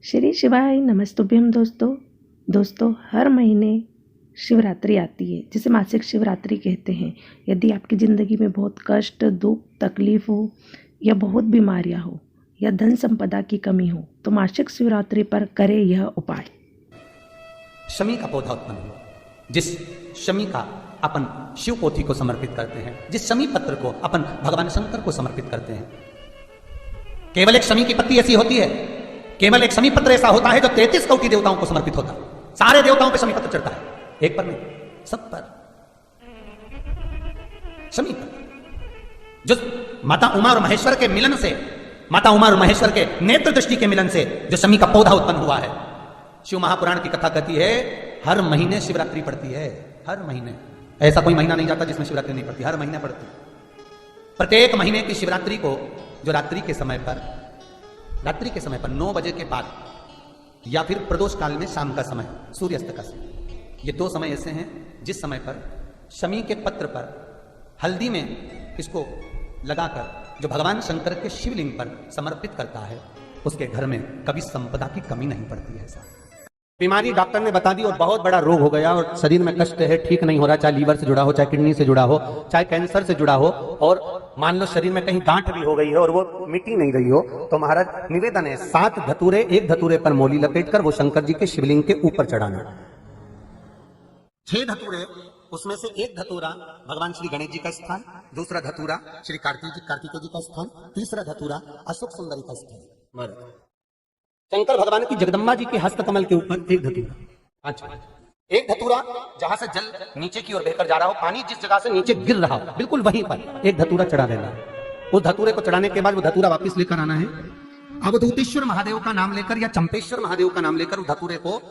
श्री शिवाय नमस्तुभ्यम। दोस्तों हर महीने शिवरात्रि आती है जिसे मासिक शिवरात्रि कहते हैं। यदि आपकी ज़िंदगी में बहुत कष्ट, दुख, तकलीफ हो या बहुत बीमारियां हो या धन संपदा की कमी हो तो मासिक शिवरात्रि पर करें यह उपाय। शमी का पौधा उत्पन्न हुआ, जिस शमी का अपन शिव पोथी को समर्पित करते हैं, जिस शमी पत्र को अपन भगवान शंकर को समर्पित करते हैं। केवल एक शमी की पत्ती ऐसी होती है, केवल एक शमी पत्र ऐसा होता है जो 33 कोटि देवताओं को समर्पित होता है। सारे देवताओं पे शमी पत्र चढ़ता है, एक पर नहीं, सब पर शमी पत्र। जो माता उमा और महेश्वर के मिलन से, माता उमा और महेश्वर के नेत्र दृष्टि के मिलन से जो शमी का पौधा उत्पन्न हुआ है। शिव महापुराण की कथा कहती है हर महीने शिवरात्रि पड़ती है। हर महीने, ऐसा कोई महीना नहीं जाता जिसमें शिवरात्रि नहीं पड़ती, हर महीने पड़ती। प्रत्येक महीने की शिवरात्रि को जो रात्रि के समय पर 9 बजे के बाद या फिर प्रदोष काल में शाम का समय, सूर्यास्त का समय, ये 2 समय ऐसे हैं जिस समय पर शमी के पत्र पर हल्दी में इसको लगाकर जो भगवान शंकर के शिवलिंग पर समर्पित करता है, उसके घर में कभी संपदा की कमी नहीं पड़ती है। ऐसा बीमारी डॉक्टर ने बता दी और बहुत बड़ा रोग हो गया और शरीर में कष्ट है, ठीक नहीं हो रहा, चाहे लीवर से जुड़ा हो, चाहे किडनी से जुड़ा हो, चाहे कैंसर से जुड़ा हो, और मान लो शरीर में कहीं गांठ भी हो गई है और वो मिटी नहीं रही हो, तो महाराज निवेदन है 7 धतूरे, एक धतूरे पर मोली लपेटकर वो शंकर जी के शिवलिंग के ऊपर चढ़ाना। 6 धतूरे, उसमें से एक धतूरा भगवान श्री गणेश जी का स्थान, दूसरा धतूरा श्री कार्तिकेय जी का स्थान, तीसरा धतूरा अशोक सुंदरी का स्थान। शंकर भगवान की जगदम्बा जी के हस्त कमल के ऊपर एक धतूरा। अच्छा, एक धतूरा जहां से जल नीचे की ओर बहकर जा रहा हो, पानी जिस जगह से नीचे गिर रहा हो, बिल्कुल वहीं पर एक धतूरा चढ़ा देना। उस धतूरे को चढ़ाने के बाद वो धतूरा वापस लेकर आना है। अवधूतेश्वर महादेव का नाम लेकर या चंपेश्वर महादेव का नाम लेकर उस धतूरे को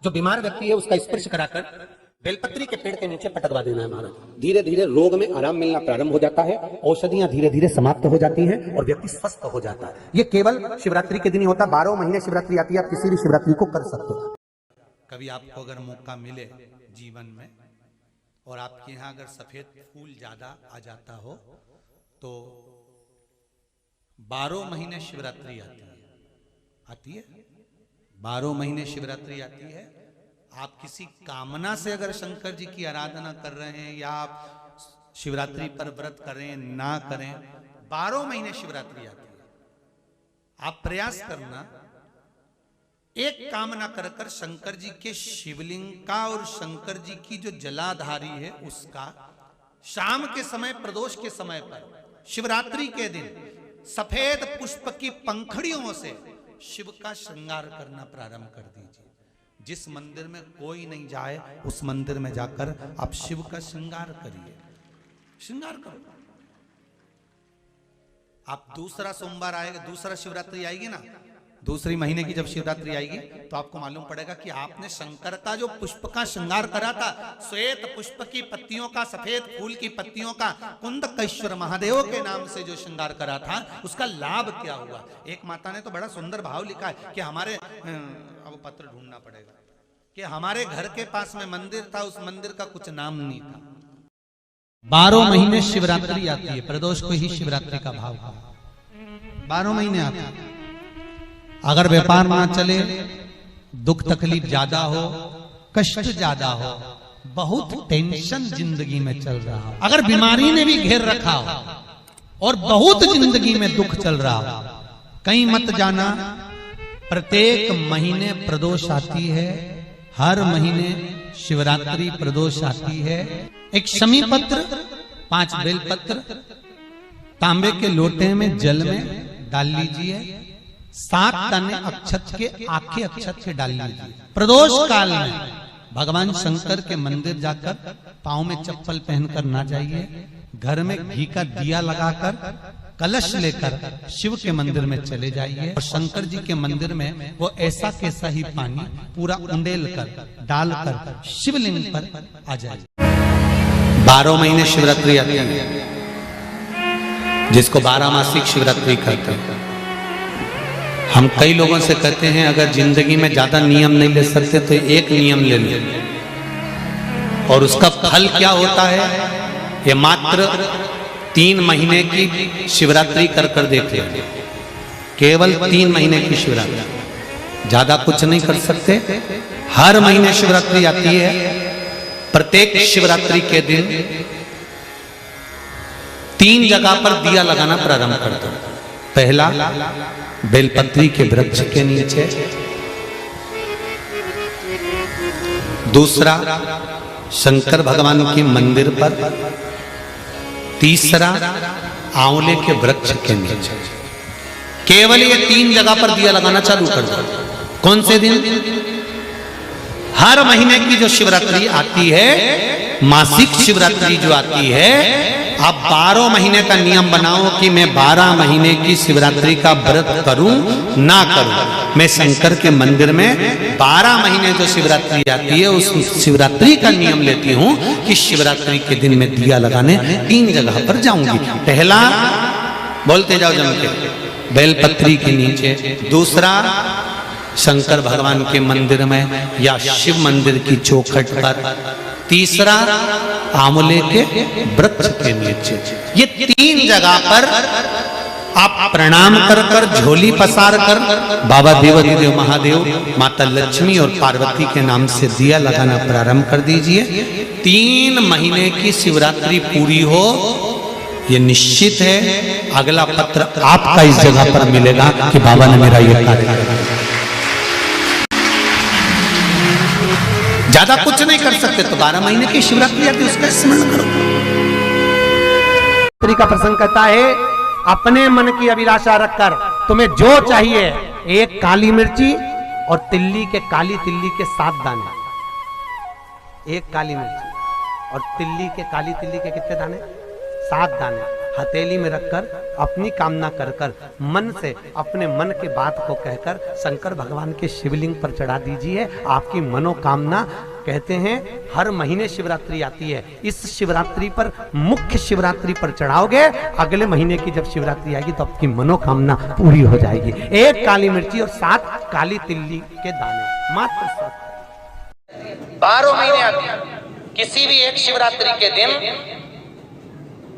जो बीमार व्यक्ति है उसका स्पर्श कराकर बेलपत्री के पेड़ के नीचे पटकवा देना है महाराज। धीरे धीरे रोग में आराम मिलना प्रारंभ हो जाता है, औषधियां धीरे धीरे समाप्त हो जाती हैं और व्यक्ति स्वस्थ हो जाता है। ये केवल शिवरात्रि के दिन ही होता, 12 महीने शिवरात्रि आती है, आप किसी भी शिवरात्रि को कर सकते हो। कभी आपको अगर मौका मिले जीवन में और आपके यहाँ अगर सफेद फूल ज्यादा आ जाता हो तो 12 महीने शिवरात्रि आती है 12 महीने शिवरात्रि आती है। आप किसी कामना से अगर शंकर जी की आराधना कर रहे हैं या आप शिवरात्रि पर व्रत करें ना करें, 12 महीने शिवरात्रि आती है। आप प्रयास करना, एक कामना कर कर शंकर जी के शिवलिंग का और शंकर जी की जो जलाधारी है उसका शाम के समय, प्रदोष के समय पर, शिवरात्रि के दिन सफेद पुष्प की पंखड़ियों से शिव का श्रृंगार करना प्रारंभ कर दीजिए। जिस मंदिर में कोई नहीं जाए उस मंदिर में जाकर आप शिव का श्रृंगार करिए, श्रृंगार करो। आप दूसरा सोमवार आएगा, दूसरा शिवरात्रि आएगी ना, दूसरी महीने की जब शिवरात्रि आएगी तो आपको मालूम पड़ेगा कि आपने शंकर का जो पुष्प का श्रृंगार करा था, श्वेत पुष्प की पत्तियों का, सफेद फूल की पत्तियों का, कुंदकेश्वर महादेव के नाम से जो श्रृंगार करा था, उसका लाभ क्या हुआ। एक माता ने तो बड़ा सुंदर भाव लिखा है कि हमारे, अब पत्र ढूंढना पड़ेगा, कि हमारे घर के पास में मंदिर था, उस मंदिर का कुछ नाम नहीं था। 12 महीने शिवरात्रि आती है, प्रदोष को ही शिवरात्रि का भाव था। 12 महीने आती है। अगर व्यापार ना चले, दुख तकलीफ ज्यादा हो, कष्ट ज्यादा हो, बहुत टेंशन जिंदगी में चल रहा हो, अगर बीमारी ने भी घेर रखा हो और बहुत जिंदगी में दुख चल रहा हो, कहीं मत जाना। प्रत्येक महीने प्रदोष आती है, हर महीने शिवरात्रि प्रदोष आती है। एक शमी पत्र, 5 बेलपत्र तांबे के लोटे में जल में डाल लीजिए, 7 दाने अक्षत के, आखे अक्षत के डाल लीजिए। प्रदोष काल में भगवान शंकर के मंदिर जाकर पांव में चप्पल पहनकर ना जाइए, घर में घी का दिया लगाकर कलश लेकर शिव के मंदिर में चले जाइए और शंकर जी के मंदिर में वो ऐसा कैसा ही पानी पूरा उंडेल कर डालकर शिवलिंग पर आ जाए। 12 महीने शिवरात्रि आती है, जिसको 12 मासिक शिवरात्रि कहते हैं। हम कई लोगों से कहते हैं अगर जिंदगी में ज्यादा नियम नहीं ले सकते तो एक नियम ले लो, और उसका फल क्या होता है ये मात्र 3 महीने की शिवरात्रि कर देख ले। केवल 3 महीने की शिवरात्रि, ज्यादा कुछ नहीं कर सकते। हर महीने शिवरात्रि आती है, प्रत्येक शिवरात्रि के दिन 3 जगह पर दिया लगाना प्रारंभ कर दो। पहला बेलपत्री के वृक्ष के नीचे, दूसरा शंकर भगवान के मंदिर पर, तीसरा आंवले के वृक्ष के नीचे। केवल ये 3 जगह पर दिया लगाना चालू कर दो। कौन से दिन? हर महीने की जो शिवरात्रि आती है, मासिक शिवरात्रि जो आती है, आप 12 महीने का नियम बनाओ कि मैं 12 महीने की शिवरात्रि का व्रत करूं ना करूं। मैं शंकर के मंदिर में 12 महीने जो शिवरात्रि आती है उस शिवरात्रि का नियम लेती हूं कि शिवरात्रि के दिन मैं दिया लगाने 3 जगह पर जाऊंगी। पहला, बोलते जाओ जम के, बेलपत्री के नीचे। दूसरा, शंकर भगवान के मंदिर में या शिव मंदिर की चौखट पर। तीसरा, आंवले के वृक्ष के नीचे। ये 3 जगह पर आप प्रणाम कर कर, झोली पसार कर बाबा देवाधिदेव महादेव, माता लक्ष्मी और पार्वती के नाम से दिया लगाना प्रारंभ कर दीजिए। 3 महीने की शिवरात्रि पूरी हो, ये निश्चित है अगला पत्र आपका इस जगह पर मिलेगा कि बाबा ने मेरा ये कार्य किया। ज्यादा कुछ नहीं कर सकते तो 12 महीने की शिवरात्रि आती है, उसका स्मरण करो। का प्रसंग कहता है, अपने मन की अभिलाषा रखकर तुम्हें जो चाहिए, 1 काली मिर्ची और तिल्ली के 7 दाने। 1 काली मिर्ची और काली तिल्ली के कितने दाने? 7 दाने हथेली में रखकर अपनी कामना कर कर मन से अपने मन के बात को कहकर शंकर भगवान के शिवलिंग पर चढ़ा दीजिए। आपकी मनोकामना, कहते हैं हर महीने शिवरात्रि आती है, इस शिवरात्रि पर, मुख्य शिवरात्रि पर चढ़ाओगे, अगले महीने की जब शिवरात्रि आएगी तो आपकी मनोकामना पूरी हो जाएगी। 1 काली मिर्ची और 7 काली तिल्ली के दाने, मात्र 7। 12 महीने आती है। किसी भी एक शिवरात्रि के दिन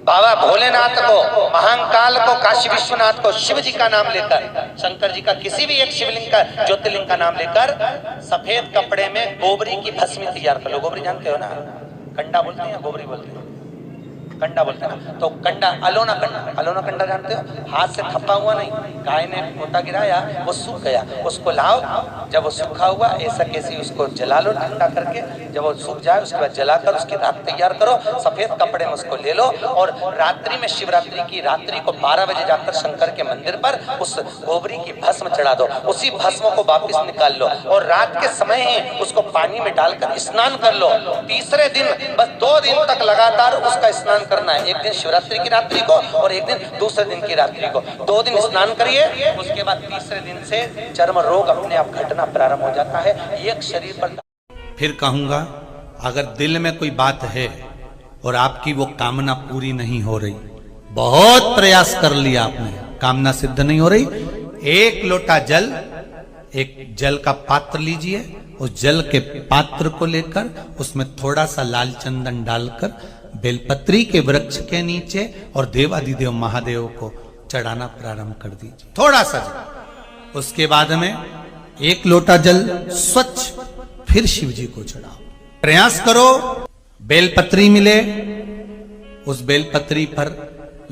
बाबा भोलेनाथ को, महाकाल को, काशी विश्वनाथ को, शिव जी का नाम लेकर, शंकर जी का किसी भी एक शिवलिंग का, ज्योतिर्लिंग का नाम लेकर सफेद कपड़े में गोबरी की भस्मी तैयार कर लो। गोबरी जानते हो ना? कंडा बोलते हैं या गोबरी बोलते हैं? कंडा बोलते हैं ना? तो कंडा, अलोना कंडा जानते हो? हाथ से थप्पा हुआ नहीं, गाय ने पोता गिराया, वो सूख गया, उसको लाओ, जब वो सूखा हुआ ऐसा कैसे उसको जला लो ठंडा करके, जब वो सूख जाए उसके बाद जलाकर उसकी राख तैयार करो, सफेद कपड़े में उसको ले लो और रात्रि में, शिवरात्रि की रात्रि को 12 बजे जाकर शंकर के मंदिर पर उस गोबरी की भस्म चढ़ा दो। उसी भस्म को वापिस निकाल लो और रात के समय ही उसको पानी में डालकर स्नान कर लो। तीसरे दिन, बस 2 दिन तक लगातार उसका स्नान करना है। एक दिन शिवरात्रि की रात्रि को और एक दिन दूसरे दिन की रात्रि को। 2 दिन स्नान करिए, उसके बाद तीसरे दिन से चर्म रोग अपने आप घटना प्रारंभ हो जाता है। एक शरीर पर। फिर कहूंगा, अगर दिल में कोई बात है और आपकी वो कामना पूरी नहीं हो रही, बहुत प्रयास कर लिया आपने, कामना सिद्ध नहीं हो रही, 1 लोटा जल, एक जल का पात्र लीजिए, उस जल के पात्र को लेकर उसमें थोड़ा सा लाल चंदन डालकर बेलपत्री के वृक्ष के नीचे और देवाधिदेव महादेव को चढ़ाना प्रारंभ कर दीजिए। थोड़ा सा जल, उसके बाद में 1 लोटा जल स्वच्छ फिर शिव जी को चढ़ाओ। प्रयास करो बेलपत्री मिले, उस बेलपत्री पर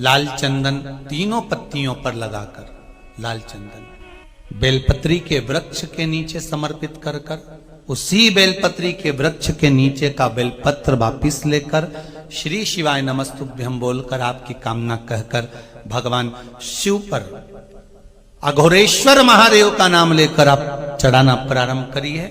लाल चंदन 3 पत्तियों पर लगाकर लाल चंदन बेलपत्री के वृक्ष के नीचे समर्पित कर कर, उसी बेलपत्री के वृक्ष के नीचे का बेलपत्र वापिस लेकर श्री शिवाय नमस्तुभ्यं बोलकर आपकी कामना कहकर भगवान शिव पर, अघोरेश्वर महादेव का नाम लेकर आप चढ़ाना प्रारंभ करिए।